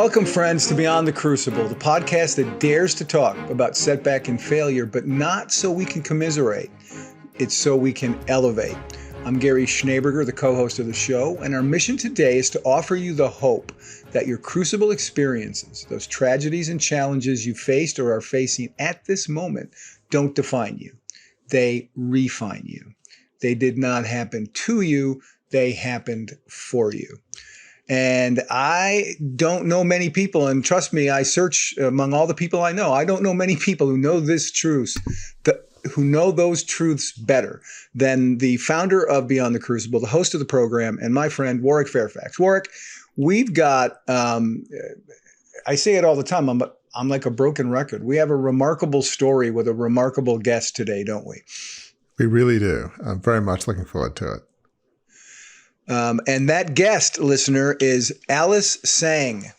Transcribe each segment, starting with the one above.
Welcome, friends, to Beyond the Crucible, the podcast that dares to talk about setback and failure, but not so we can commiserate. It's so we can elevate. I'm Gary Schneeberger, the co-host of the show, and our mission today is to offer you the hope that your crucible experiences, those tragedies and challenges you faced or are facing at this moment, don't define you. They refine you. They did not happen to you. They happened for you. And I don't know many people, and trust me, I search among all the people I know. I don't know many people who know this truth, who know those truths better than the founder of Beyond the Crucible, the host of the program, and my friend Warwick Fairfax. Warwick, we've got, I say it all the time, I'm like a broken record. We have a remarkable story with a remarkable guest today, don't we? We really do. I'm very much looking forward to it. And that guest, listener, is Alice Tsang.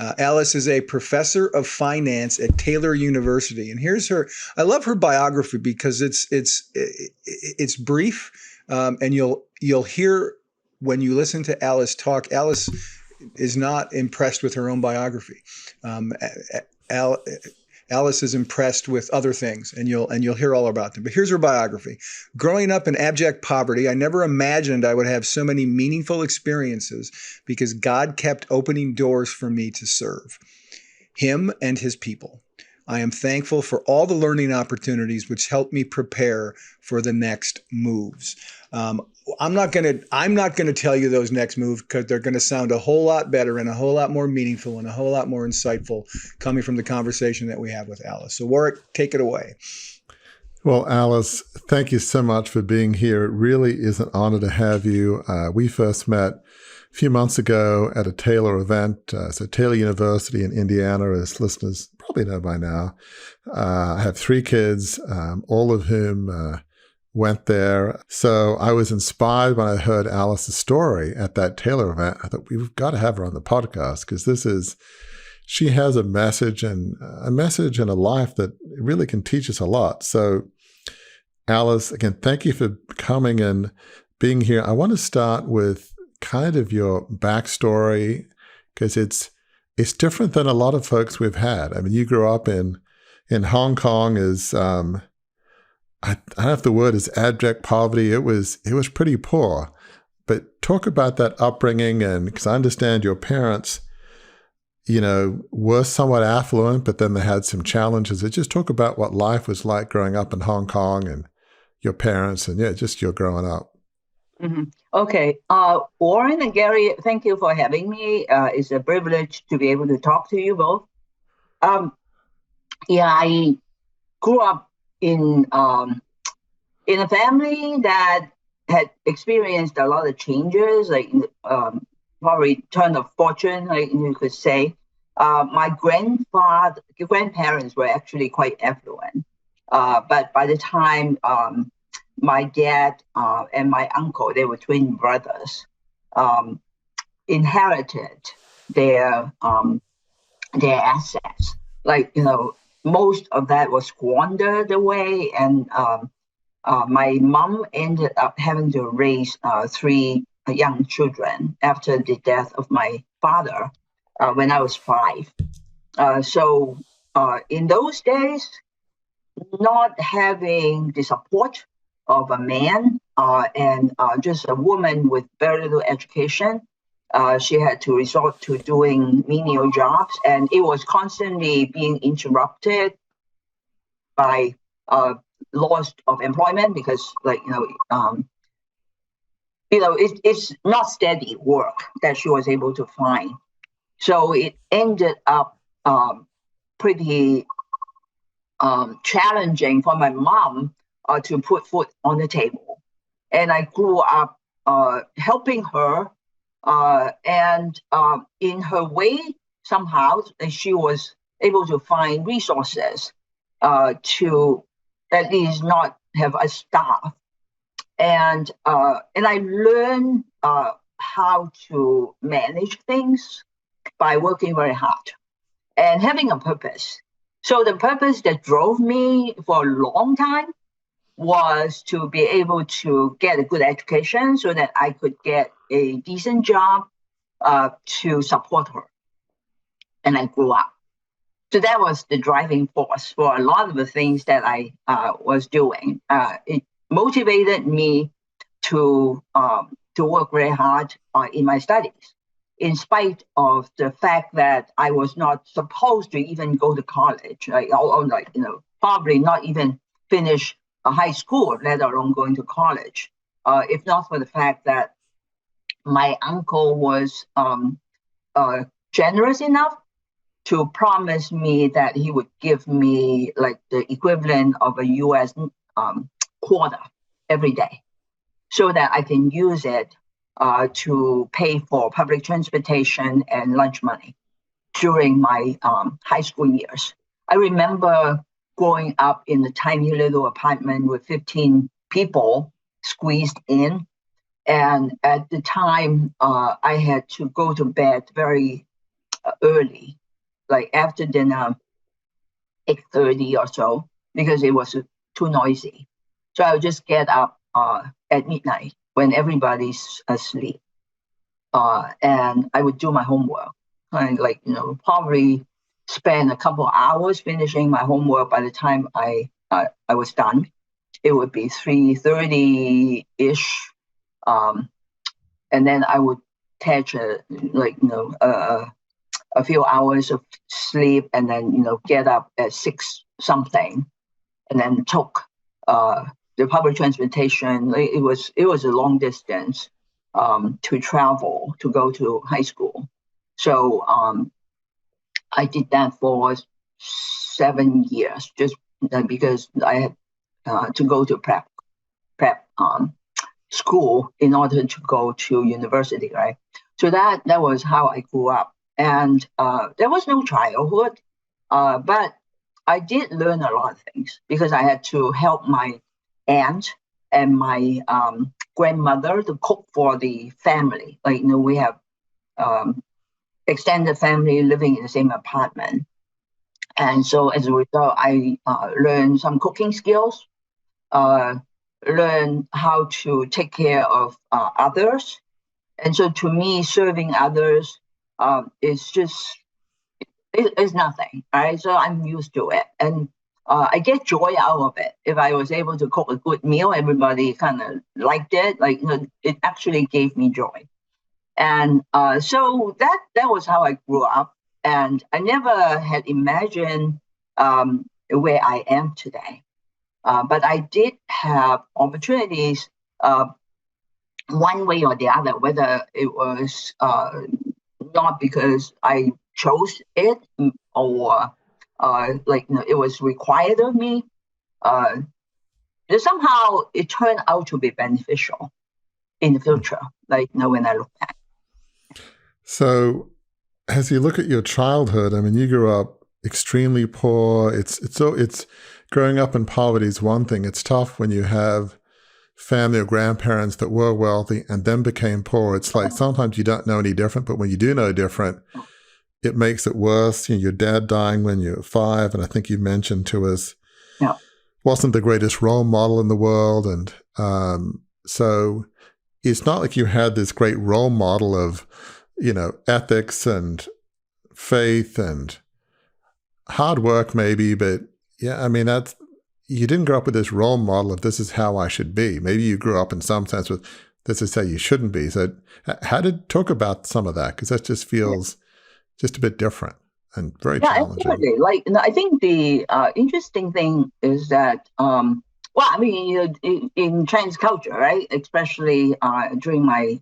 Alice is a professor of finance at Taylor University, and here's her. I love her biography because it's brief, and you'll hear when you listen to Alice talk. Alice is not impressed with her own biography. Alice is impressed with other things, and you'll hear all about them. But here's her biography. Growing up in abject poverty, I never imagined I would have so many meaningful experiences because God kept opening doors for me to serve Him and His people. I am thankful for all the learning opportunities which helped me prepare for the next moves. I'm not gonna tell you those next moves because they're gonna sound a whole lot better and a whole lot more meaningful and a whole lot more insightful coming from the conversation that we have with Alice. So Warwick, take it away. Well, Alice, thank you so much for being here. It really is an honor to have you. We first met a few months ago at a Taylor event. So Taylor University in Indiana, as listeners probably know by now. I have 3 kids, all of whom went there. So I was inspired when I heard Alice's story at that Taylor event. I thought we've got to have her on the podcast because she has a message and a life that really can teach us a lot. So Alice, again, thank you for coming and being here. I want to start with kind of your backstory because it's different than a lot of folks we've had. I mean, you grew up in Hong Kong as I don't know if the word is abject poverty. It was pretty poor. But talk about that upbringing, and because I understand your parents, were somewhat affluent, but then they had some challenges. So just talk about what life was like growing up in Hong Kong and your parents and just your growing up. Mm-hmm. Okay. Warren and Gary, thank you for having me. It's a privilege to be able to talk to you both. I grew up in a family that had experienced a lot of changes, like probably turn of fortune, like you could say. My grandparents were actually quite affluent, but by the time my dad and my uncle, they were twin brothers, inherited their assets, most of that was squandered away, and my mom ended up having to raise 3 young children after the death of my father when I was 5. So in those days, not having the support of a man and just a woman with very little education, she had to resort to doing menial jobs, and it was constantly being interrupted by loss of employment because, it's not steady work that she was able to find. So it ended up pretty challenging for my mom to put food on the table, and I grew up helping her. And in her way, somehow, she was able to find resources to at least not have a staff. And I learned how to manage things by working very hard and having a purpose. So the purpose that drove me for a long time was to be able to get a good education so that I could get a decent job to support her. and I grew up. So that was the driving force for a lot of the things that I was doing. It motivated me to work very hard in my studies, in spite of the fact that I was not supposed to even go to college, right? Or probably not even finish a high school, let alone going to college. If not for the fact that my uncle was generous enough to promise me that he would give me like the equivalent of a US quarter every day so that I can use it to pay for public transportation and lunch money during my high school years. I remember growing up in a tiny little apartment with 15 people squeezed in. And at the time, I had to go to bed very early, like after dinner, 8:30 or so, because it was too noisy. So I would just get up at midnight when everybody's asleep. And I would do my homework. And probably spend a couple hours finishing my homework. By the time I was done, it would be 3:30-ish. And then I would catch a few hours of sleep, and then get up at 6 something, and then took the public transportation. It was a long distance to travel to go to high school. So I did that for 7 years, just because I had to go to prep school in order to go to university, right? So that was how I grew up. And there was no childhood, but I did learn a lot of things because I had to help my aunt and my grandmother to cook for the family. We have extended family living in the same apartment. And so as a result, I learned some cooking skills, learn how to take care of others. And so to me, serving others is just, it's nothing, right? So I'm used to it. And I get joy out of it. If I was able to cook a good meal, everybody kind of liked it. It actually gave me joy. And so that was how I grew up. And I never had imagined where I am today. But I did have opportunities one way or the other, whether it was not because I chose it or it was required of me. Somehow it turned out to be beneficial in the future, when I look back. So as you look at your childhood, I mean, you grew up extremely poor. It's growing up in poverty is one thing. It's tough when you have family or grandparents that were wealthy and then became poor. It's like sometimes you don't know any different, but when you do know different, it makes it worse. Your dad dying when you were 5, and I think you mentioned to us, wasn't the greatest role model in the world. And so it's not like you had this great role model of, ethics and faith and hard work maybe, but yeah, I mean, you didn't grow up with this role model of this is how I should be. Maybe you grew up in some sense with this is how you shouldn't be. So talk about some of that, because that just feels just a bit different and very challenging. Absolutely. I think the interesting thing is that, in Chinese culture, right, especially during my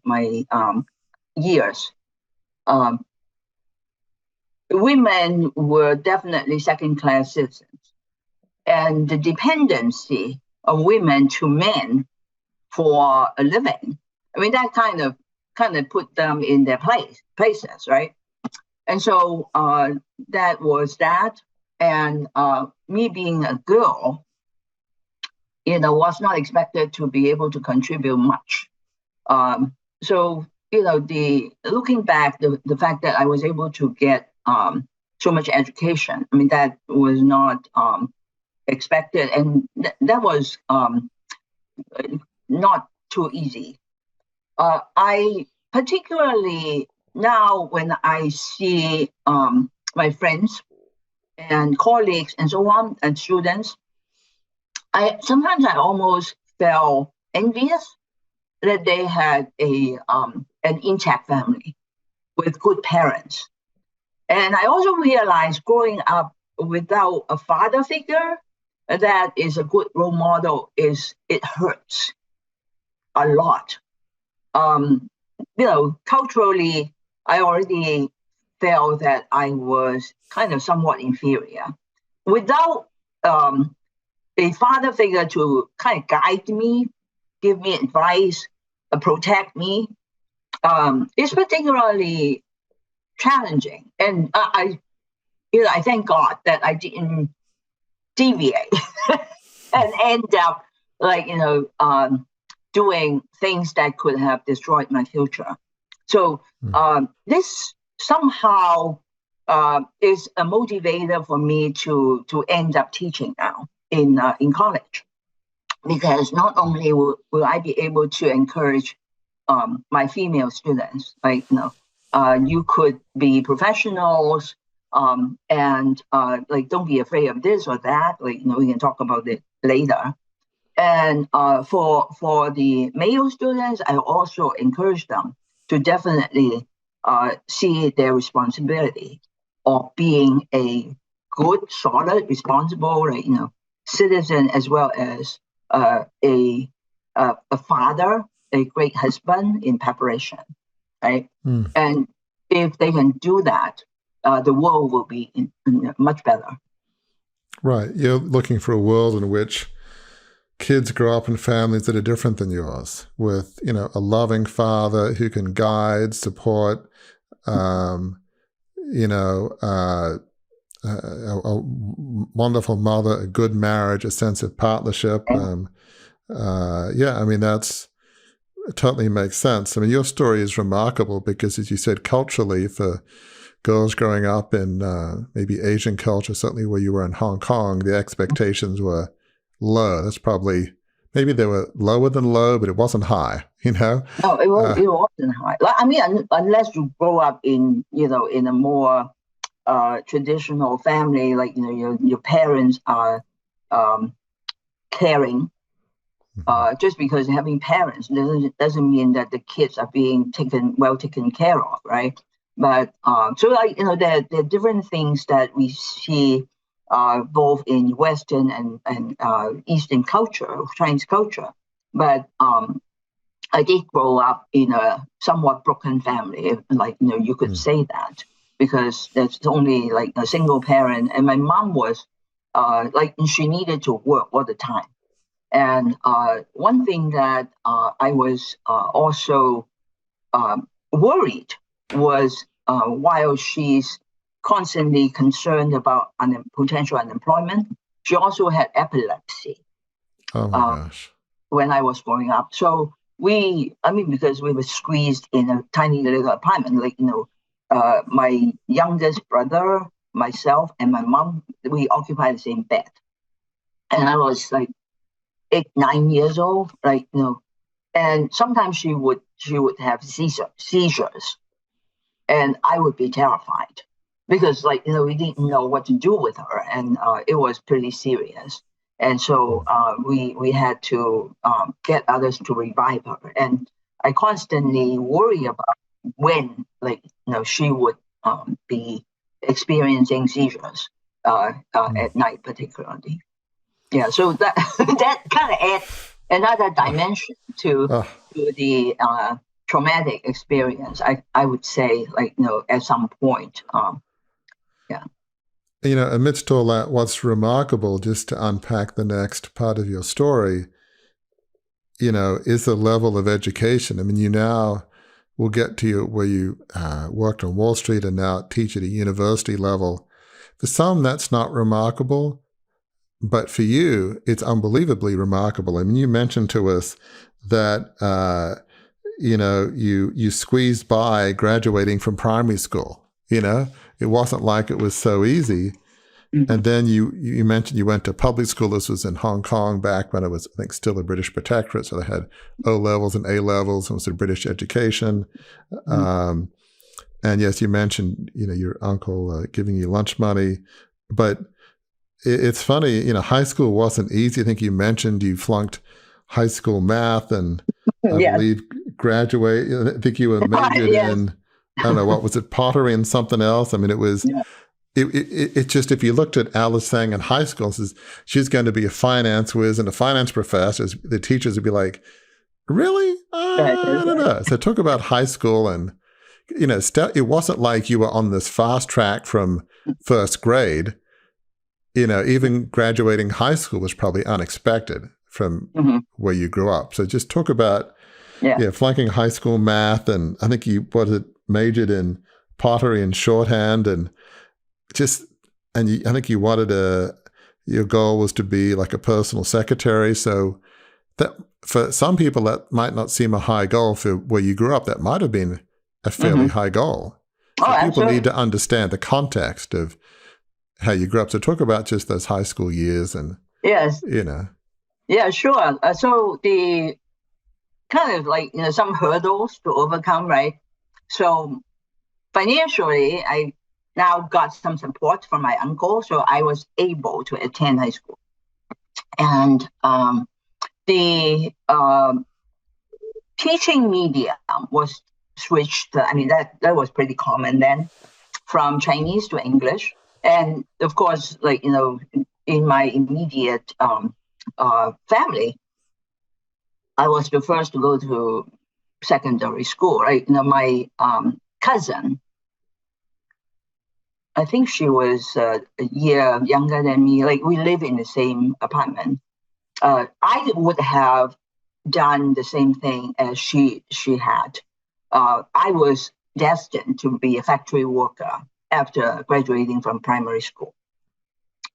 years, women were definitely second-class citizens. And the dependency of women to men for a living, I mean, that kind of put them in their places, right? And so that was that. And me being a girl, was not expected to be able to contribute much. So, looking back, the fact that I was able to get so much education, I mean, that was not expected, and that was not too easy. I particularly now, when I see my friends and colleagues and so on, and students, sometimes I almost felt envious that they had an intact family with good parents. And I also realized growing up without a father figure that is a good role model it hurts a lot. Culturally, I already felt that I was kind of somewhat inferior. Without a father figure to kind of guide me, give me advice, protect me, it's particularly challenging. And I thank God that I didn't deviate and end up doing things that could have destroyed my future. So this somehow is a motivator for me to end up teaching now in college, because not only will I be able to encourage my female students, you could be professionals, and don't be afraid of this or that. We can talk about it later. And for the male students, I also encourage them to definitely see their responsibility of being a good, solid, responsible, citizen, as well as a father, a great husband in preparation, right? And if they can do that, the world will be much better. Right. You're looking for a world in which kids grow up in families that are different than yours, with a loving father who can guide, support, a wonderful mother, a good marriage, a sense of partnership. That's totally makes sense. I mean, your story is remarkable because, as you said, culturally, for girls growing up in maybe Asian culture, certainly where you were in Hong Kong, the expectations were low. That's probably, maybe they were lower than low, but it wasn't high, No, it wasn't high. Unless you grow up in a more traditional family, your parents are caring. Just because having parents doesn't mean that the kids are being taken care of, right? But there are different things that we see both in Western and Eastern culture, Chinese culture. But I did grow up in a somewhat broken family, you could say that, because there's only a single parent, and my mom was she needed to work all the time. And one thing that I was also worried was while she's constantly concerned about potential unemployment, she also had epilepsy. Oh my gosh. When I was growing up. So because we were squeezed in a tiny little apartment, my youngest brother, myself, and my mom, we occupied the same bed. And I was 8, 9 years old, and sometimes she would have seizures, and I would be terrified because we didn't know what to do with her, and it was pretty serious. And so we had to get others to revive her, and I constantly worry about when she would be experiencing seizures at night, particularly. Yeah, so that kind of adds another dimension to the traumatic experience. I would say, at some point, amidst all that, what's remarkable, just to unpack the next part of your story, is the level of education. I mean, you now will get to where you worked on Wall Street and now teach at a university level. For some, that's not remarkable. But for you, it's unbelievably remarkable. I mean, you mentioned to us that, you squeezed by graduating from primary school. It wasn't like it was so easy. Mm-hmm. And then you mentioned you went to public school. This was in Hong Kong back when it was, I think, still a British protectorate. So they had O levels and A levels, and it was a British education. Mm-hmm. And yes, you mentioned, your uncle giving you lunch money, but it's funny, high school wasn't easy. I think you mentioned you flunked high school math and I Yes. believe graduate. I think you were majored Yes. in, I don't know, what was it, pottery and something else? I mean, it was, Yeah. it just, if you looked at Alice Tsang in high school, says she's going to be a finance whiz and a finance professor, the teachers would be like, really? I don't know. So talk about high school and, it wasn't like you were on this fast track from first grade. Even graduating high school was probably unexpected from where you grew up. So just talk about flunking high school math, and I think you majored in pottery and shorthand, and I think you wanted your goal was to be like a personal secretary. So that for some people that might not seem a high goal. For where you grew up, that might have been a fairly high goal. So people absolutely. need to understand the context of how you grew up. So talk about just those high school years and, Yes. Yeah, sure. So the kind of like, some hurdles to overcome, right? So financially, I now got some support from my uncle, so I was able to attend high school. And the teaching medium was switched. That was pretty common then, from Chinese to English. And of course, in my immediate family, I was the first to go to secondary school, right? My cousin, I think she was a year younger than me. Like, we live in the same apartment. I would have done the same thing as she had. I was destined to be a factory worker after graduating from primary school.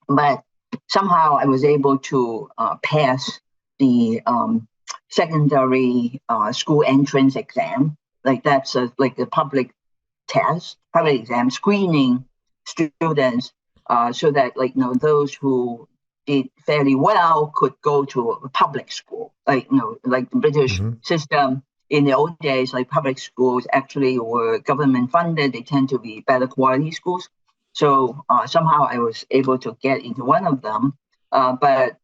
But somehow I was able to pass the secondary school entrance exam. Like, that's a public test, public exam, screening students so that those who did fairly well could go to a public school. Like the British system in the old days, like public schools actually were government funded. They tend to be better quality schools. So somehow I was able to get into one of them. But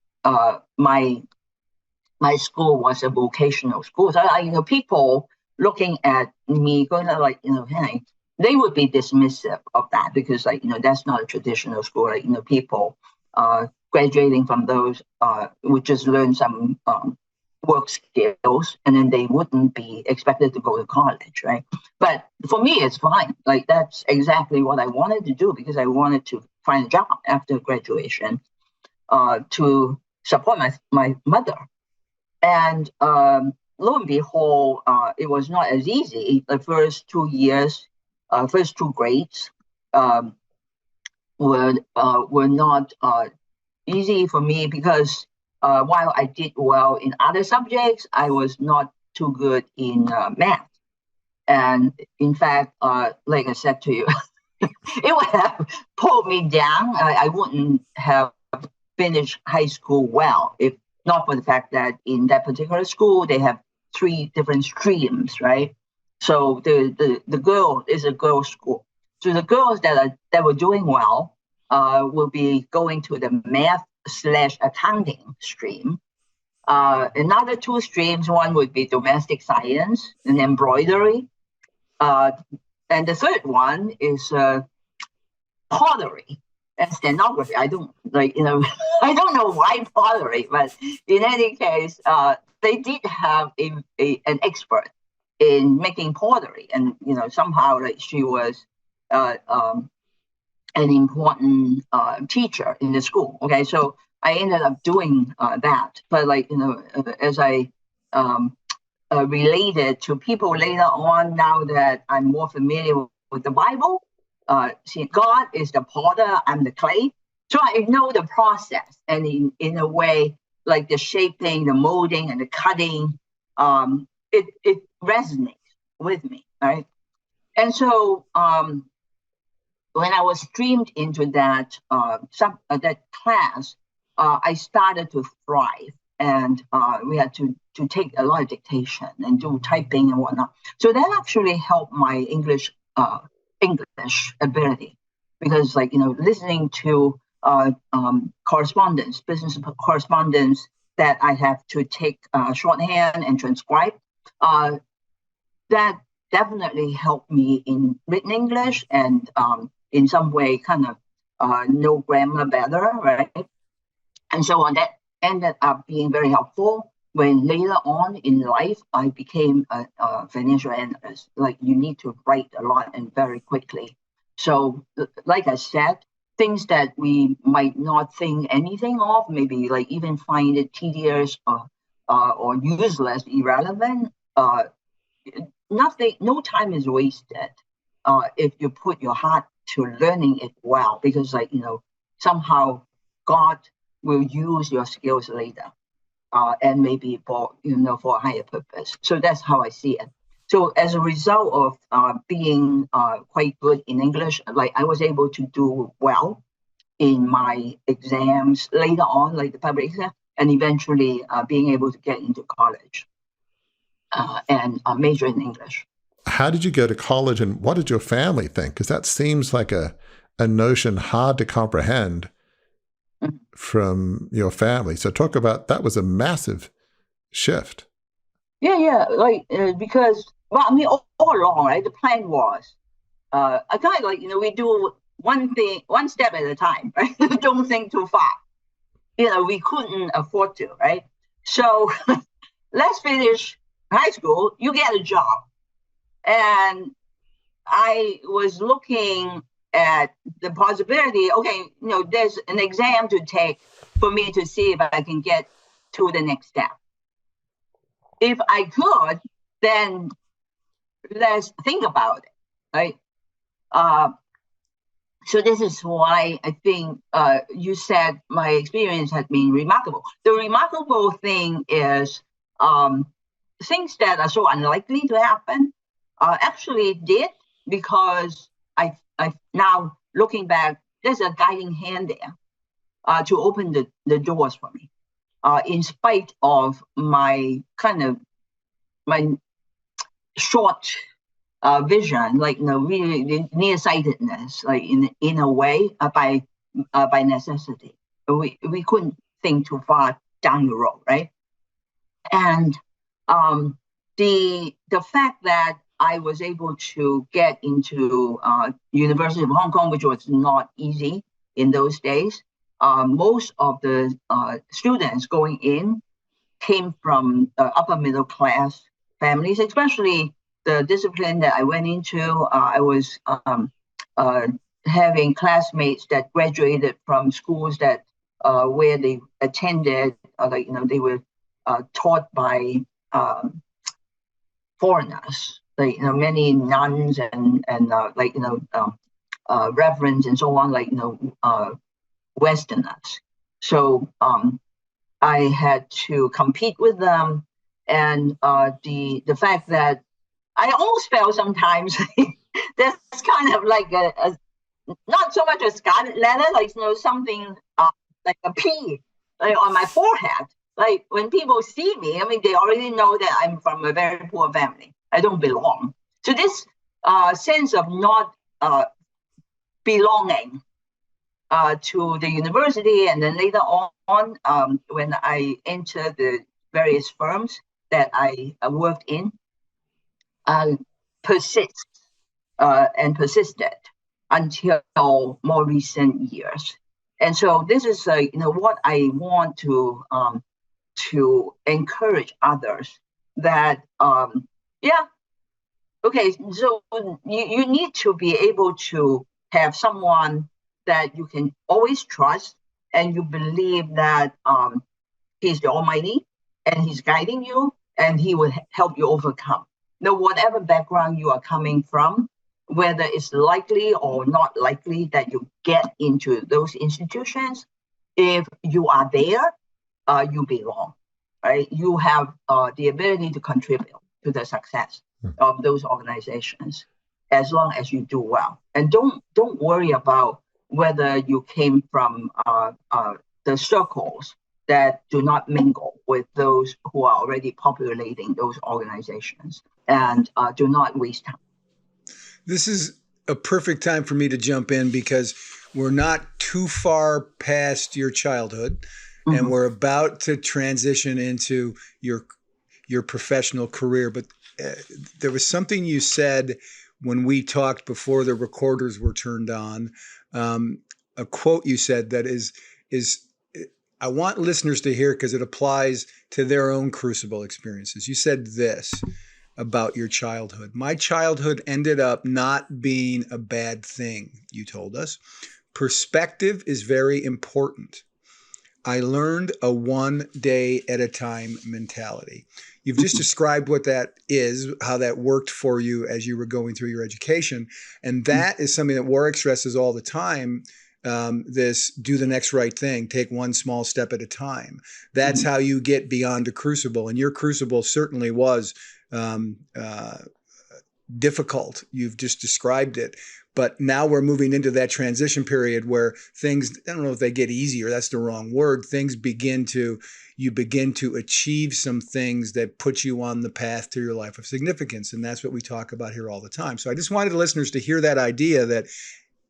my school was a vocational school. So people looking at me going hey, they would be dismissive of that because that's not a traditional school. People graduating from those would just learn some work skills, and then they wouldn't be expected to go to college, right? But for me, it's fine. That's exactly what I wanted to do, because I wanted to find a job after graduation to support my mother. And lo and behold, it was not as easy. The first 2 years, first 2 grades were not easy for me because while I did well in other subjects, I was not too good in math. And in fact, like I said to you, it would have pulled me down. I wouldn't have finished high school well if not for the fact that in that particular school, they have 3 different streams, right? So the girl is a girls' school. So the girls that were doing well will be going to the math/accounting stream. Another 2 streams, one would be domestic science and embroidery. And the third one is pottery and stenography. I don't I don't know why pottery, but in any case, they did have an expert in making pottery, and somehow she was an important teacher in the school. Okay, so I ended up doing that, but as I related to people later on, now that I'm more familiar with the Bible. See, God is the potter, I'm the clay. So I know the process, and in a way, like the shaping, the molding, and the cutting, it resonates with me, right? And so when I was streamed into that that class, I started to thrive, and we had to take a lot of dictation and do typing and whatnot. So that actually helped my English English ability, because listening to business correspondence that I have to take shorthand and transcribe, that definitely helped me in written English and in some way kind of know grammar better, right? And so on, that ended up being very helpful when later on in life I became a financial analyst. Like, you need to write a lot and very quickly. So like I said, things that we might not think anything of, maybe like even find it tedious or useless, irrelevant, no time is wasted if you put your heart to learning it well, because somehow God will use your skills later, and maybe for a higher purpose. So that's how I see it. So as a result of being quite good in English, like I was able to do well in my exams later on, like the public exam, and eventually being able to get into college and major in English. How did you go to college, and what did your family think? Because that seems like a notion hard to comprehend from your family. So talk about, that was a massive shift. Yeah. Because, well, I mean, all along, right, the plan was, I kind of we do one step at a time, right? Don't think too far. We couldn't afford to, right? So let's finish high school, you get a job. And I was looking at the possibility, okay, there's an exam to take for me to see if I can get to the next step. If I could, then let's think about it, right? So this is why I think you said my experience has been remarkable. The remarkable thing is things that are so unlikely to happen actually did, because I now looking back, there's a guiding hand there to open the doors for me, in spite of my my short vision, really nearsightedness, like in a way, by necessity. We couldn't think too far down the road, right? And the fact that I was able to get into University of Hong Kong, which was not easy in those days. Most of the students going in came from upper middle class families, especially the discipline that I went into. I was having classmates that graduated from schools that where they attended, they were taught by foreigners, many nuns and reverends and so on, Westerners. So I had to compete with them, and the fact that I almost felt sometimes that's kind of like a not so much a scarlet letter, something like a P on my forehead. Like when people see me, I mean, they already know that I'm from a very poor family. I don't belong. So this sense of not belonging to the university, and then later on, when I entered the various firms that I worked in, persisted until more recent years. And so this is what I want to encourage others, that okay, so you need to be able to have someone that you can always trust, and you believe that he's the Almighty and he's guiding you, and he will help you overcome. Now, whatever background you are coming from, whether it's likely or not likely that you get into those institutions, if you are there, you belong, right? You have the ability to contribute to the success of those organizations, as long as you do well. And don't worry about whether you came from the circles that do not mingle with those who are already populating those organizations, and do not waste time. This is a perfect time for me to jump in because we're not too far past your childhood, and we're about to transition into your professional career. But there was something you said when we talked before the recorders were turned on. A quote you said that is I want listeners to hear because it applies to their own Crucible experiences. You said this about your childhood. My childhood ended up not being a bad thing, you told us. Perspective is very important. I learned a one day at a time mentality. You've just described what that is, how that worked for you as you were going through your education. And that is something that Warwick stresses all the time. This do the next right thing, take one small step at a time. That's how you get beyond a crucible. And your crucible certainly was difficult. You've just described it. But now we're moving into that transition period where things, I don't know if they get easier, that's the wrong word. You begin to achieve some things that put you on the path to your life of significance. And that's what we talk about here all the time. So I just wanted the listeners to hear that idea that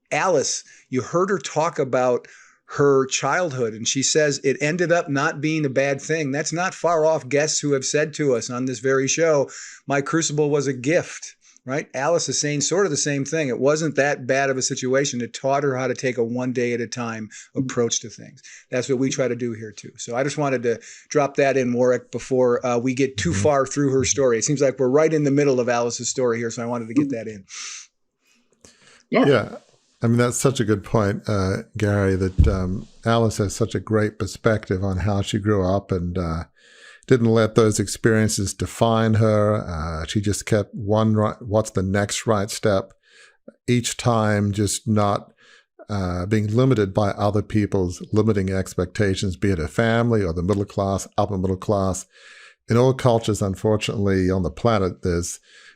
Alice, you heard her talk about her childhood, and she says it ended up not being a bad thing. That's not far off guests who have said to us on this very show, my crucible was a gift, right? Alice is saying sort of the same thing. It wasn't that bad of a situation. It taught her how to take a one day at a time approach to things. That's what we try to do here too. So I just wanted to drop that in, Warwick, before we get too far through her story. It seems like we're right in the middle of Alice's story here, so I wanted to get that in. Yeah. I mean, that's such a good point, Gary, that Alice has such a great perspective on how she grew up and didn't let those experiences define her. She just kept what's the next right step each time, just not being limited by other people's limiting expectations, be it a family or the middle class, upper middle class. In all cultures, unfortunately, on the planet,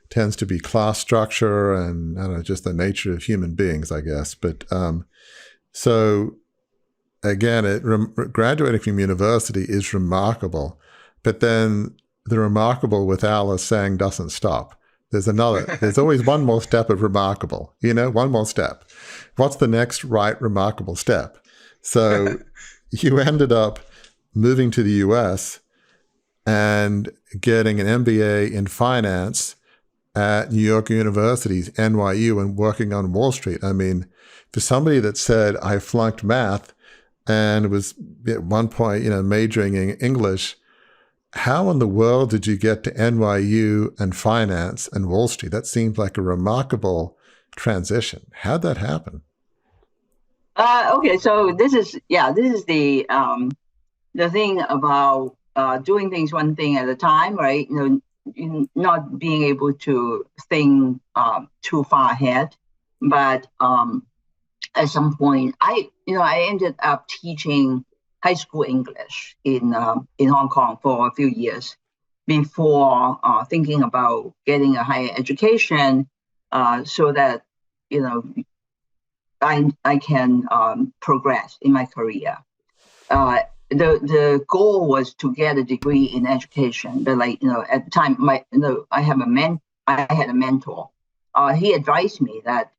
tends to be class structure and I don't know, just the nature of human beings, I guess. But so again, graduating from university is remarkable, but then the remarkable with Alice Tsang doesn't stop. There's always one more step of remarkable, one more step. What's the next right remarkable step? So you ended up moving to the US and getting an MBA in finance at New York University's NYU and working on Wall Street. I mean, for somebody that said, I flunked math and was at one point, majoring in English, how in the world did you get to NYU and finance and Wall Street? That seems like a remarkable transition. How'd that happen? Okay, so this is the thing about doing things one thing at a time, right? Not being able to think too far ahead, but at some point, I ended up teaching high school English in Hong Kong for a few years before thinking about getting a higher education, so that I can progress in my career. The goal was to get a degree in education, but at the time, I had a mentor. He advised me that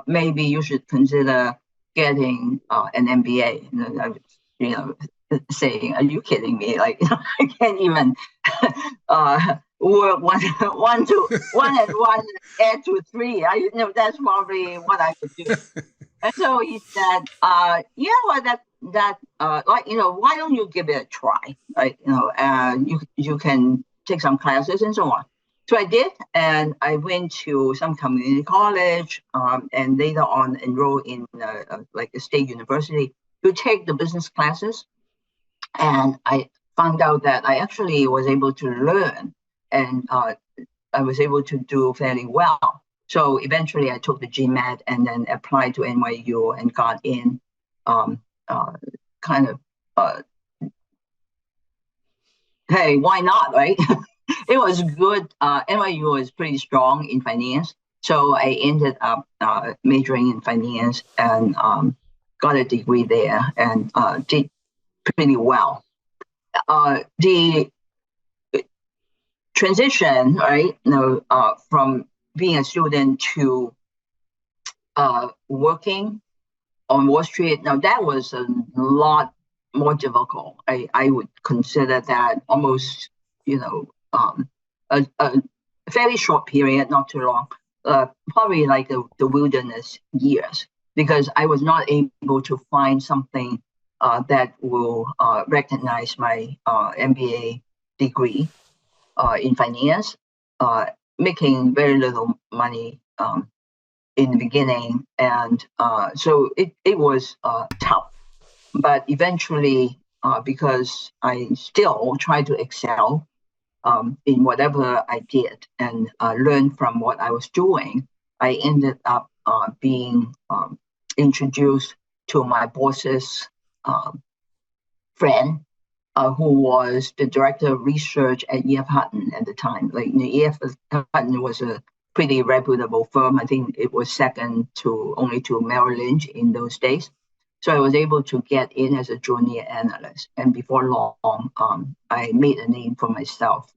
maybe you should consider getting an MBA. I was, saying, "Are you kidding me? I can't even work one and one add to three. That's probably what I could do." And so he said, why don't you give it a try? Right? You can take some classes and so on. So I did, and I went to some community college, and later on enrolled in a state university to take the business classes. And I found out that I actually was able to learn, and I was able to do fairly well. So eventually I took the GMAT and then applied to NYU and got in hey, why not, right? It was good. NYU was pretty strong in finance. So I ended up majoring in finance and got a degree there and did pretty well. The transition, right, from being a student to working on Wall Street. Now that was a lot more difficult. I would consider that almost, a very short period, not too long, probably like the wilderness years, because I was not able to find something that will recognize my MBA degree in finance, making very little money in the beginning. And so it was tough. But eventually, because I still try to excel in whatever I did and learn from what I was doing, I ended up being introduced to my boss's friend, who was the director of research at E.F. Hutton at the time. Like E.F. Hutton was a pretty reputable firm. I think it was second only to Merrill Lynch in those days. So I was able to get in as a junior analyst. And before long, I made a name for myself.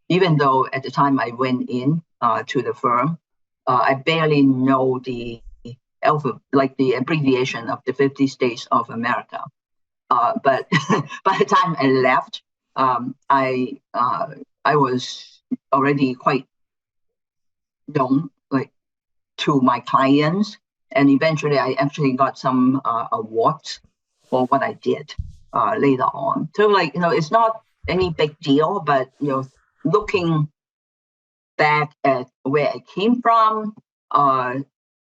Even though at the time I went in to the firm, I barely know the the abbreviation of the 50 states of America. But by the time I left, I was already quite known, like, to my clients, and eventually I actually got some awards for what I did later on. So, it's not any big deal, but looking back at where I came from,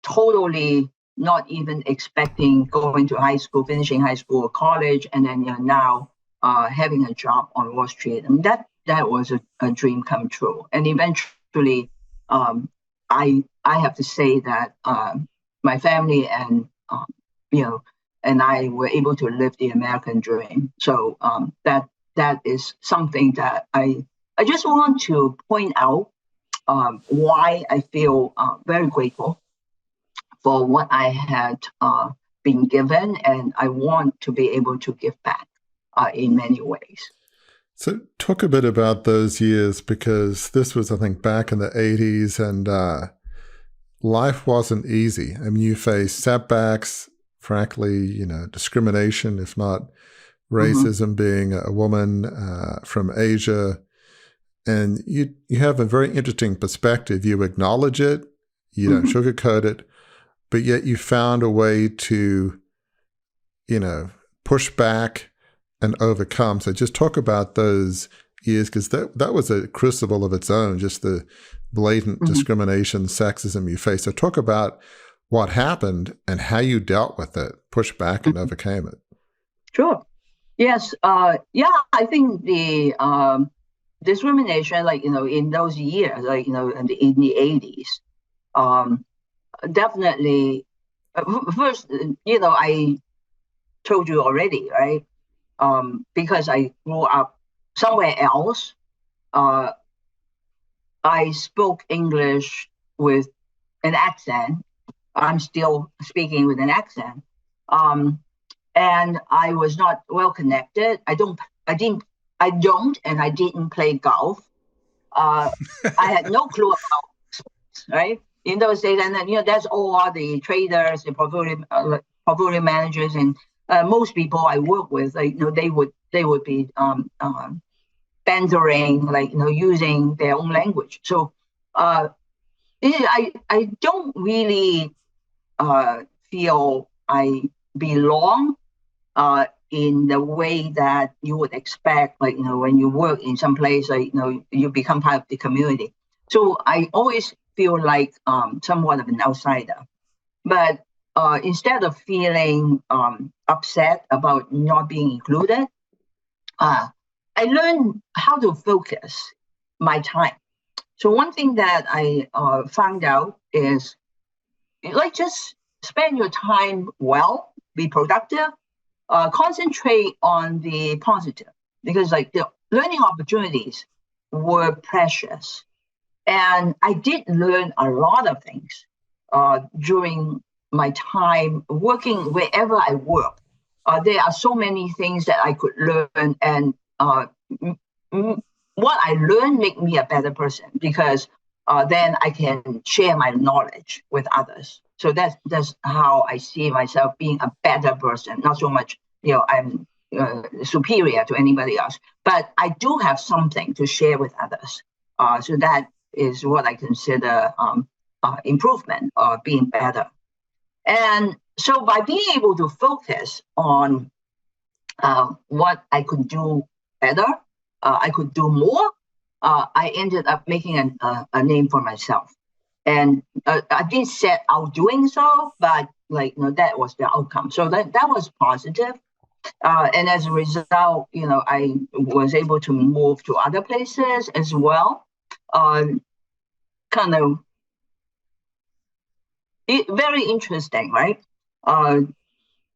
totally not even expecting going to high school, finishing high school or college, and then now having a job on Wall Street. And that was a dream come true. And eventually, I have to say that my family and and I were able to live the American dream. So that is something that I just want to point out why I feel very grateful for what I had been given, and I want to be able to give back in many ways. So talk a bit about those years, because this was, I think, back in the 80s, and life wasn't easy. I mean, you faced setbacks, frankly, discrimination, if not racism, being a woman from Asia. And you have a very interesting perspective. You acknowledge it, you don't sugarcoat it, but yet you found a way to, push back and overcome. So just talk about those years, because that was a crucible of its own, just the blatant discrimination, sexism you faced. So talk about what happened and how you dealt with it, pushed back and overcame it. Sure. Yes. I think the discrimination, in those years, in the 80s, definitely. First, I told you already, right? Because I grew up somewhere else, I spoke English with an accent. I'm still speaking with an accent, and I was not well connected. I don't, and I didn't play golf. I had no clue about sports, right? In those days, and then that's all the traders, the portfolio managers, and most people I work with, they would be bantering, using their own language. So I don't really feel I belong in the way that you would expect, when you work in some place, you become part of the community. So I always feel like somewhat of an outsider. But instead of feeling upset about not being included, I learned how to focus my time. So one thing that I found out is, just spend your time well, be productive, concentrate on the positive, because the learning opportunities were precious. And I did learn a lot of things during my time working wherever I work. There are so many things that I could learn, and what I learned make me a better person, because then I can share my knowledge with others. So that's how I see myself being a better person. Not so much, I'm superior to anybody else, but I do have something to share with others. So that is what I consider improvement or being better. And so by being able to focus on what I could do better, I could do more, I ended up making a name for myself. And I didn't set out doing so, but that was the outcome. So that was positive. And as a result, I was able to move to other places as well. Kind of very interesting, right?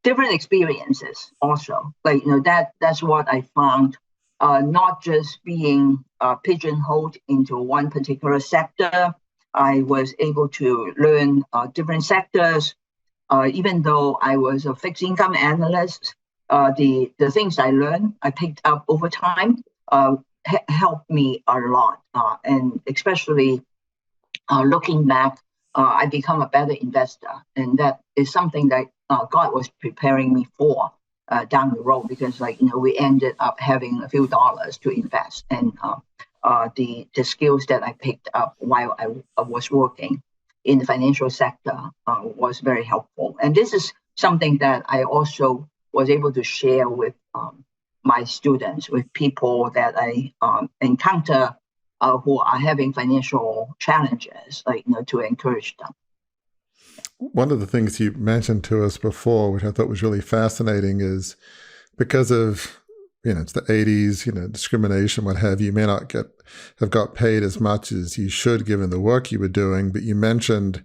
Different experiences also. That's what I found. Not just being pigeonholed into one particular sector. I was able to learn different sectors. Even though I was a fixed income analyst, the things I learned, I picked up over time, helped me a lot. And especially looking back, I become a better investor. And that is something that God was preparing me for down the road, because we ended up having a few dollars to invest. And the skills that I picked up while I was working in the financial sector was very helpful. And this is something that I also was able to share with my students, with people that I encounter who are having financial challenges, to encourage them. One of the things you mentioned to us before, which I thought was really fascinating, is because of, it's the 80s, discrimination, what have you, you may not have got paid as much as you should given the work you were doing, but you mentioned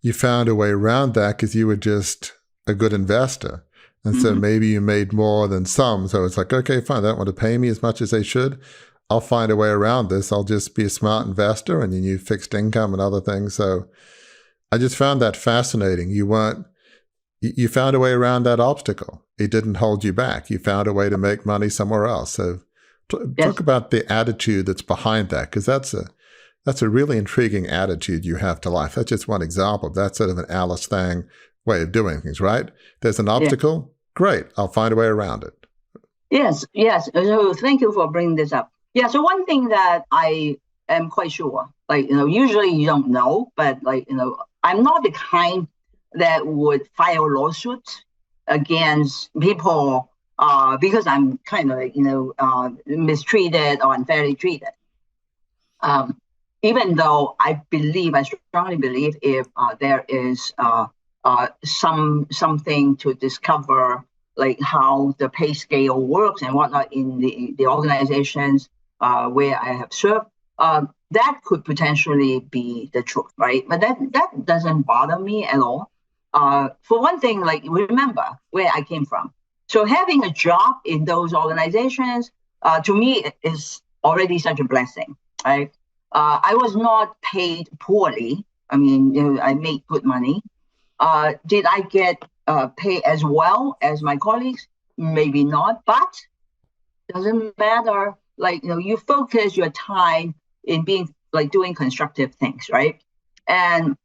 you found a way around that because you were just a good investor. And so maybe you made more than some. So it's like, okay, fine, they don't want to pay me as much as they should. I'll find a way around this. I'll just be a smart investor, and you knew fixed income and other things. So I just found that fascinating. You found a way around that obstacle. It didn't hold you back. You found a way to make money somewhere else. So talk about the attitude that's behind that, because that's a really intriguing attitude you have to life. That's just one example. That's sort of an Alice Tsang way of doing things, right? There's an obstacle. Great. I'll find a way around it. Yes. So thank you for bringing this up. Yeah. So one thing that I am quite sure, usually you don't know, but I'm not the kind that would file lawsuits against people because I'm kind of mistreated or unfairly treated. Even though I strongly believe, if there is something to discover, how the pay scale works and whatnot in the organizations where I have served, that could potentially be the truth, right? But that doesn't bother me at all. For one thing, remember where I came from. So having a job in those organizations, to me, is already such a blessing, right? I was not paid poorly. I mean, I made good money. Did I get paid as well as my colleagues? Maybe not, but doesn't matter. You focus your time in being doing constructive things, right? And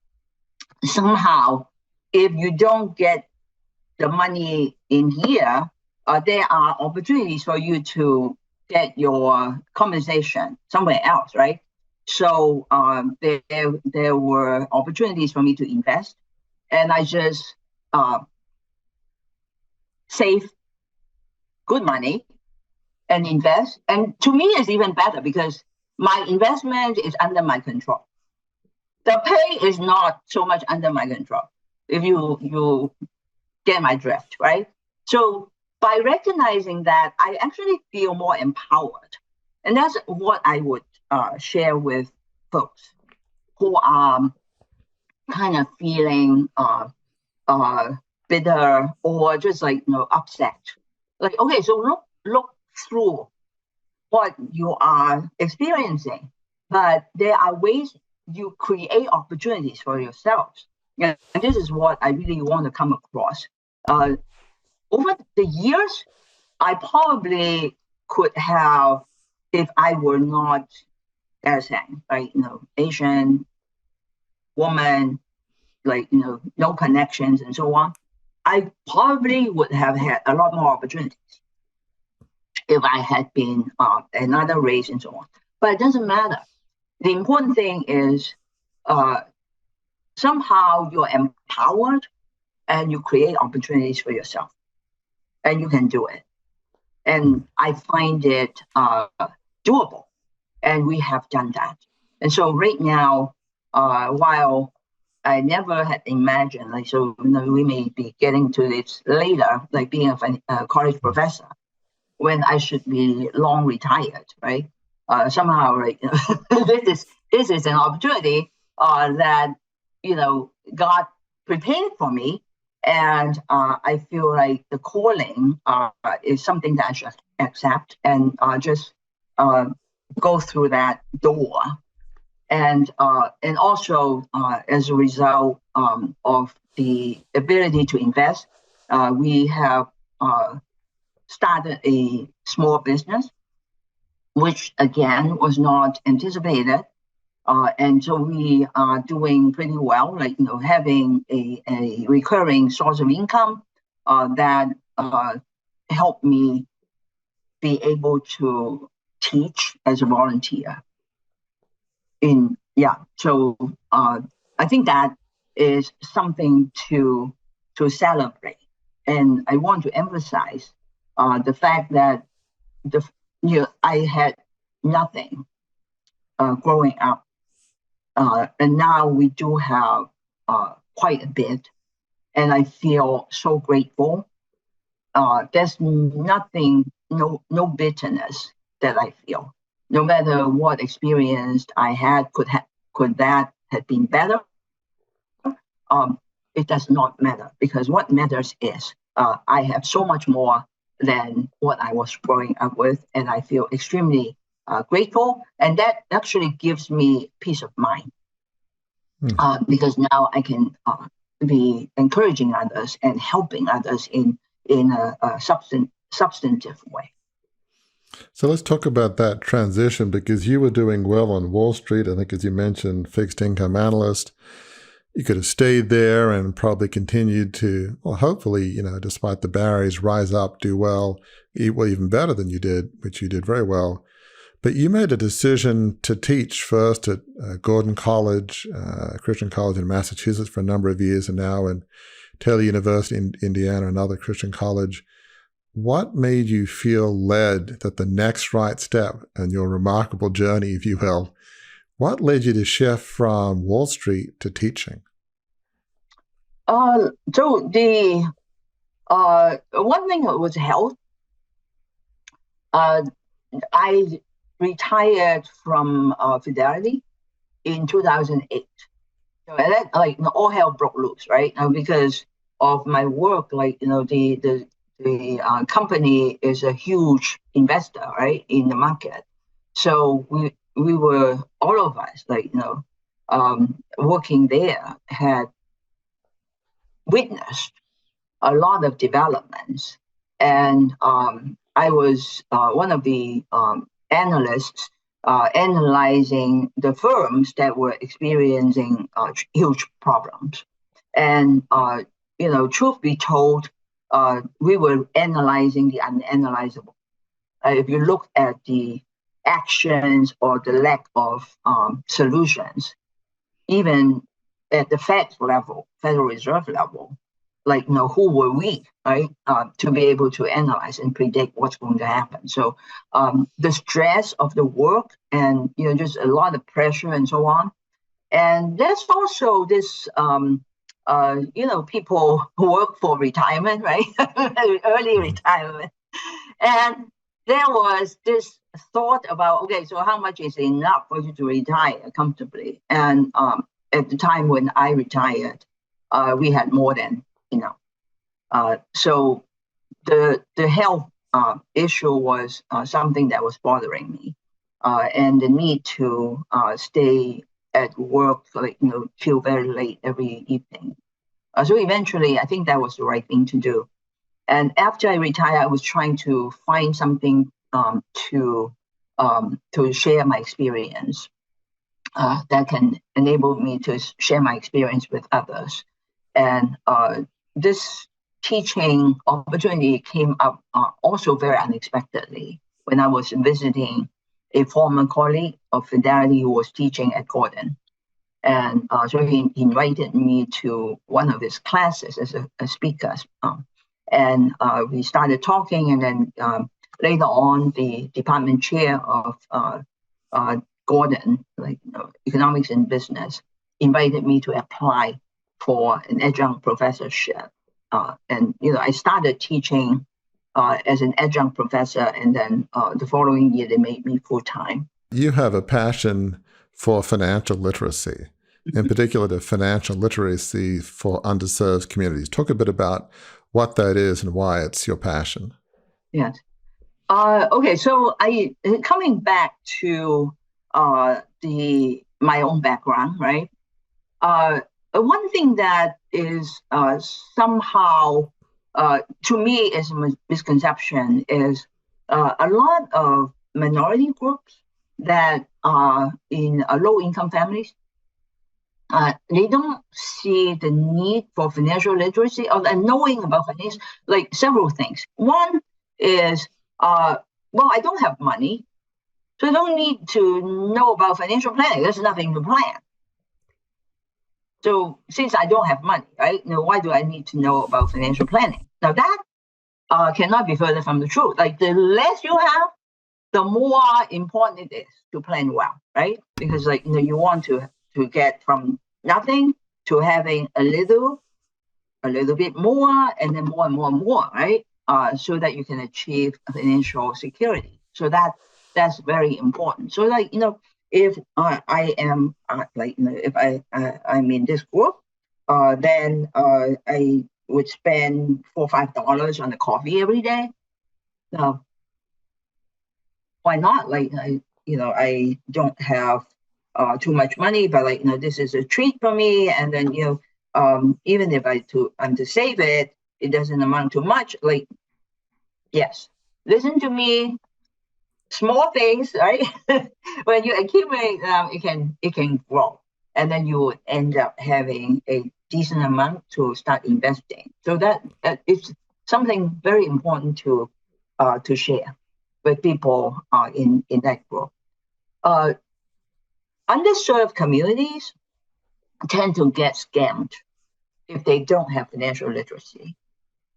somehow, if you don't get the money in here, there are opportunities for you to get your compensation somewhere else, right? So there were opportunities for me to invest, and I just save good money and invest. And to me, it's even better because my investment is under my control. The pay is not so much under my control, if you get my drift, right? So by recognizing that, I actually feel more empowered. And that's what I would share with folks who are kind of feeling bitter or just upset. Okay, so look through what you are experiencing, but there are ways you create opportunities for yourselves. And this is what I really want to come across. Over the years, I probably could have, if I were not Alice Tsang, right? Asian woman, like, no connections and so on, I probably would have had a lot more opportunities if I had been another race and so on. But it doesn't matter. The important thing is somehow you're empowered and you create opportunities for yourself, and you can do it. And I find it doable, and we have done that. And so right now, while I never had imagined, like, so we may be getting to this later, like being a college professor, when I should be long retired, right? Somehow, right? this is an opportunity that God prepared for me, and I feel like the calling is something that I should accept and just go through that door. And also as a result of the ability to invest, we have started a small business, which again was not anticipated. And so we are doing pretty well, like, having a recurring source of income that helped me be able to teach as a volunteer. So I think that is something to celebrate. And I want to emphasize the fact that I had nothing growing up. And now we do have quite a bit, and I feel so grateful. There's nothing, no bitterness that I feel. No matter what experience I had, could that have been better? It does not matter, because what matters is I have so much more than what I was growing up with, and I feel extremely grateful, and that actually gives me peace of mind because now I can be encouraging others and helping others in a substantive way. So let's talk about that transition, because you were doing well on Wall Street. I think, as you mentioned, fixed income analyst. You could have stayed there and probably continued to, well, hopefully, despite the barriers, rise up, do well, even better than you did, which you did very well. But you made a decision to teach first at Gordon College, Christian college in Massachusetts for a number of years, and now in Taylor University in Indiana, another Christian college. What made you feel led that the next right step in your remarkable journey, if you will, what led you to shift from Wall Street to teaching? So the one thing was health. I retired from Fidelity in 2008. And that, like, all hell broke loose, right? Because of my work, like, the company is a huge investor, right, in the market. So we were, all of us, like, working there, had witnessed a lot of developments. And I was one of the analysts analyzing the firms that were experiencing huge problems. And, truth be told, we were analyzing the unanalyzable. If you look at the actions or the lack of solutions, even at the Fed level, Federal Reserve level, like, who were we, right, to be able to analyze and predict what's going to happen? So the stress of the work and, just a lot of pressure and so on. And there's also this, people who work for retirement, right? Early retirement. And there was this thought about, okay, so how much is enough for you to retire comfortably? And at the time when I retired, we had more than enough. So the health issue was something that was bothering me, and the need to stay at work, like, till very late every evening. So eventually, I think that was the right thing to do. And after I retired, I was trying to find something to share my experience. that can enable me to share my experience with others. And this teaching opportunity came up also very unexpectedly when I was visiting a former colleague of Fidelity who was teaching at Gordon. And so he invited me to one of his classes as a speaker. And we started talking, and then later on, the department chair of Gordon, economics and business, invited me to apply for an adjunct professorship. And I started teaching as an adjunct professor, and then the following year they made me full-time. You have a passion for financial literacy, in particular the financial literacy for underserved communities. Talk a bit about what that is and why it's your passion. Yes. Okay, so coming back to my own background, right? One thing that is somehow to me is a misconception is a lot of minority groups that are in low-income families. They don't see the need for financial literacy or knowing about finance, like several things. One is, I don't have money, so I don't need to know about financial planning. There's nothing to plan. So since I don't have money, right? Why do I need to know about financial planning? Now that cannot be further from the truth. Like the less you have, the more important it is to plan well, right? Because you want to get from nothing to having a little bit more, and then more and more and more, right? So that you can achieve financial security. So that's very important. So if I am if I'm in this group, then I would spend $4 or $5 on the coffee every day. Now, why not? I don't have too much money, but this is a treat for me. And then even if I'm to save it, it doesn't amount to much. Yes, listen to me. Small things, right? When you accumulate them, it can grow, and then you would end up having a decent amount to start investing. So that it's something very important to share with people in that group. Underserved communities tend to get scammed if they don't have financial literacy,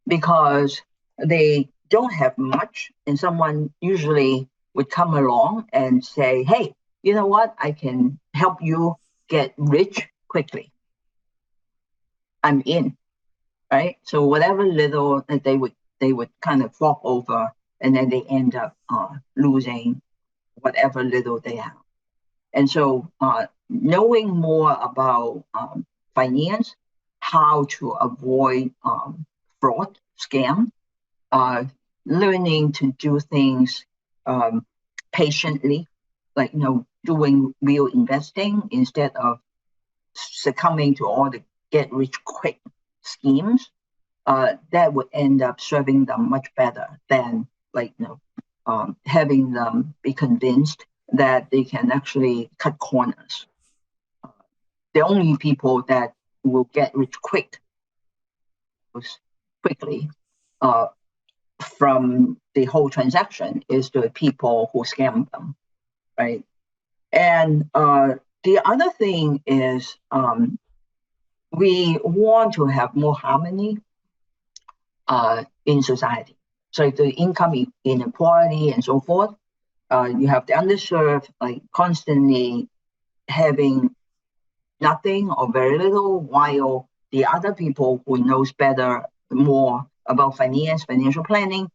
because they don't have much, and someone usually would come along and say, hey, you know what? I can help you get rich quickly. I'm in, right? So whatever little that they would kind of flop over, and then they end up losing whatever little they have. And so knowing more about finance, how to avoid fraud, scam, learning to do things patiently, doing real investing instead of succumbing to all the get rich quick schemes, that would end up serving them much better than having them be convinced that they can actually cut corners. The only people that will get rich quickly from the whole transaction is the people who scam them, right? And the other thing is we want to have more harmony in society. So the income inequality and so forth, you have the underserved constantly having nothing or very little, while the other people who knows better, more about finance, financial planning,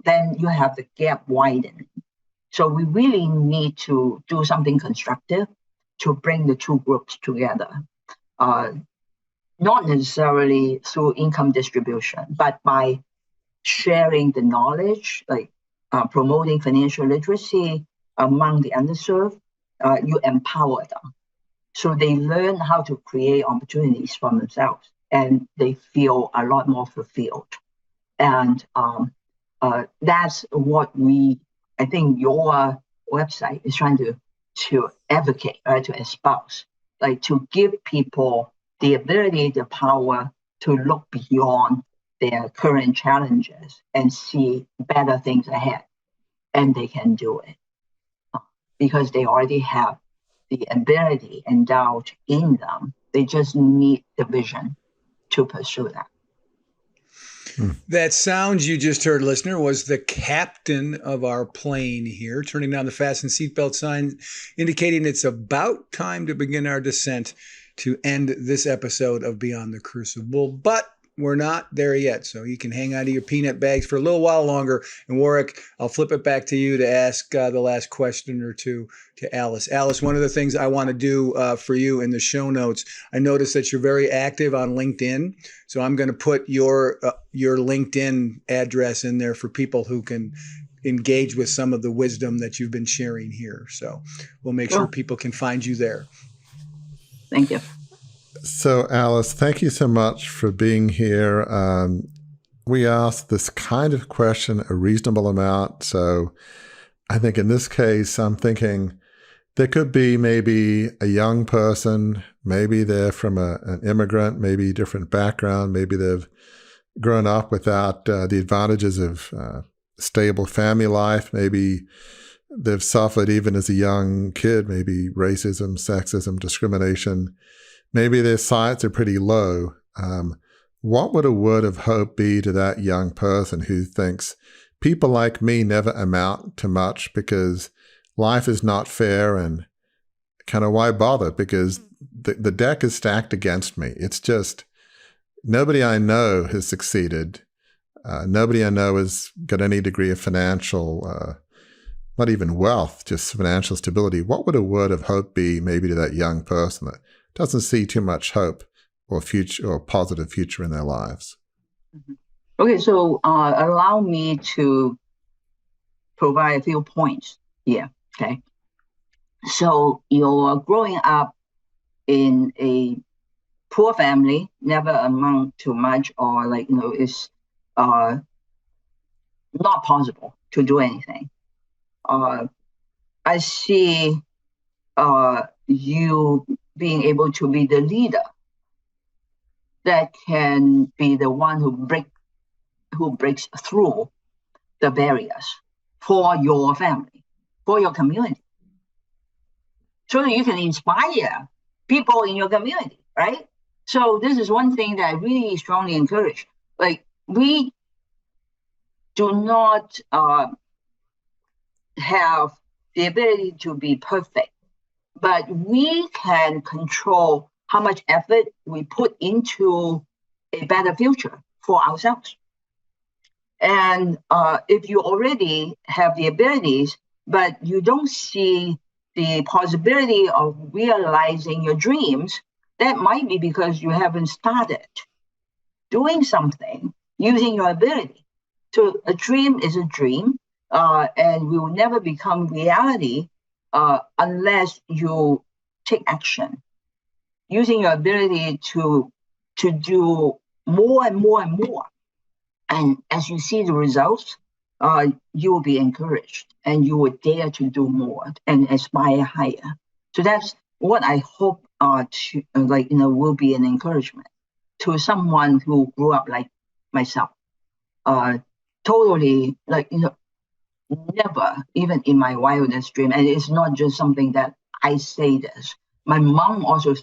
then you have the gap widening. So we really need to do something constructive to bring the two groups together. Not necessarily through income distribution, but by sharing the knowledge, promoting financial literacy among the underserved, you empower them. So they learn how to create opportunities for themselves, and they feel a lot more fulfilled. And that's what I think your website is trying to advocate, right, to espouse, like to give people the ability, the power to look beyond their current challenges and see better things ahead. And they can do it because they already have the ability endowed in them. They just need the vision to pursue that. That sound you just heard, listener, was the captain of our plane here, turning down the fasten seatbelt sign, indicating it's about time to begin our descent to end this episode of Beyond the Crucible. But we're not there yet, so you can hang on to your peanut bags for a little while longer. And Warwick, I'll flip it back to you to ask the last question or two to Alice. Alice, one of the things I want to do for you in the show notes, I noticed that you're very active on LinkedIn, so I'm going to put your LinkedIn address in there for people who can engage with some of the wisdom that you've been sharing here. So we'll make sure people can find you there. Thank you. So, Alice, thank you so much for being here. We asked this kind of question a reasonable amount. So I think in this case, I'm thinking there could be maybe a young person, maybe they're from an immigrant, maybe different background, maybe they've grown up without the advantages of stable family life, maybe they've suffered even as a young kid, maybe racism, sexism, discrimination. Maybe their sights are pretty low. What would a word of hope be to that young person who thinks people like me never amount to much because life is not fair and kind of why bother? Because the deck is stacked against me. It's just nobody I know has succeeded. Nobody I know has got any degree of financial, not even wealth, just financial stability. What would a word of hope be maybe to that young person that doesn't see too much hope or future or positive future in their lives? Okay, so allow me to provide a few points here. Okay, so you're growing up in a poor family, never amount to much, or it's not possible to do anything. I see you being able to be the leader that can be the one who breaks through the barriers for your family, for your community, so that you can inspire people in your community, right? So this is one thing that I really strongly encourage. Like, we do not have the ability to be perfect, but we can control how much effort we put into a better future for ourselves. And if you already have the abilities, but you don't see the possibility of realizing your dreams, that might be because you haven't started doing something using your ability. So a dream is a dream, and will never become reality unless you take action, using your ability to do more and more and more. And as you see the results, you will be encouraged and you will dare to do more and aspire higher. So that's what I hope will be an encouragement to someone who grew up like myself. Totally, never, even in my wildest dream. And it's not just something that I say this. My mom also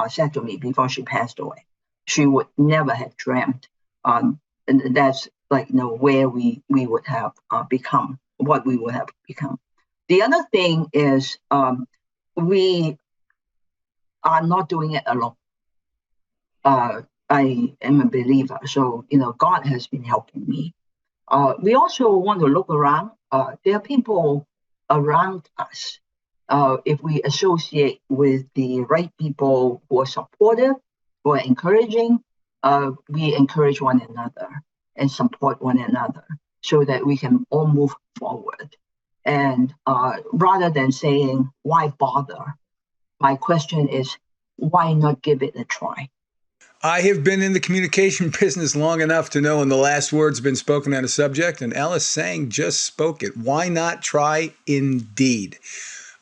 said to me before she passed away, she would never have dreamt. And that's where we would have become, what we would have become. The other thing is we are not doing it alone. I am a believer, so God has been helping me. We also want to look around. There are people around us. If we associate with the right people who are supportive, who are encouraging, we encourage one another and support one another so that we can all move forward. And rather than saying, why bother? My question is, why not give it a try? I have been in the communication business long enough to know when the last word's been spoken on a subject, and Alice Tsang just spoke it. Why not try indeed?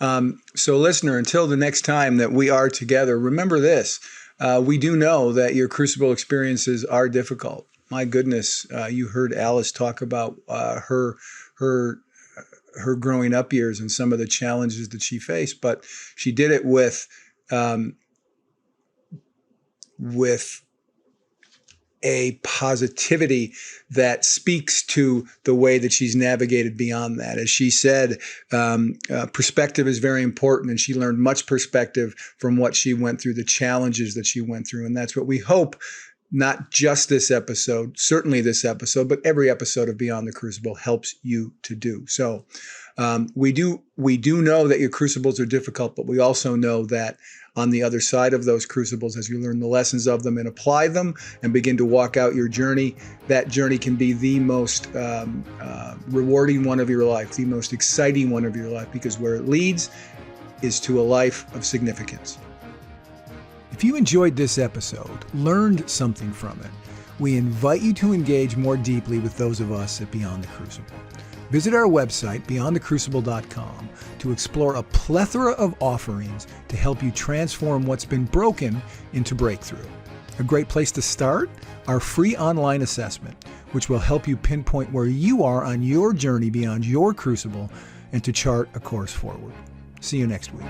So listener, until the next time that we are together, remember this. We do know that your crucible experiences are difficult. My goodness, you heard Alice talk about her growing up years and some of the challenges that she faced, but she did it with a positivity that speaks to the way that she's navigated beyond that. As she said, perspective is very important, and she learned much perspective from what she went through, the challenges that she went through. And that's what we hope, not just this episode, certainly this episode, but every episode of Beyond the Crucible helps you to do. So we do know that your crucibles are difficult, but we also know that on the other side of those crucibles, as you learn the lessons of them and apply them and begin to walk out your journey, that journey can be the most rewarding one of your life, the most exciting one of your life, because where it leads is to a life of significance. If you enjoyed this episode, learned something from it, we invite you to engage more deeply with those of us at Beyond the Crucible. Visit our website, beyondthecrucible.com, to explore a plethora of offerings to help you transform what's been broken into breakthrough. A great place to start? Our free online assessment, which will help you pinpoint where you are on your journey beyond your crucible and to chart a course forward. See you next week.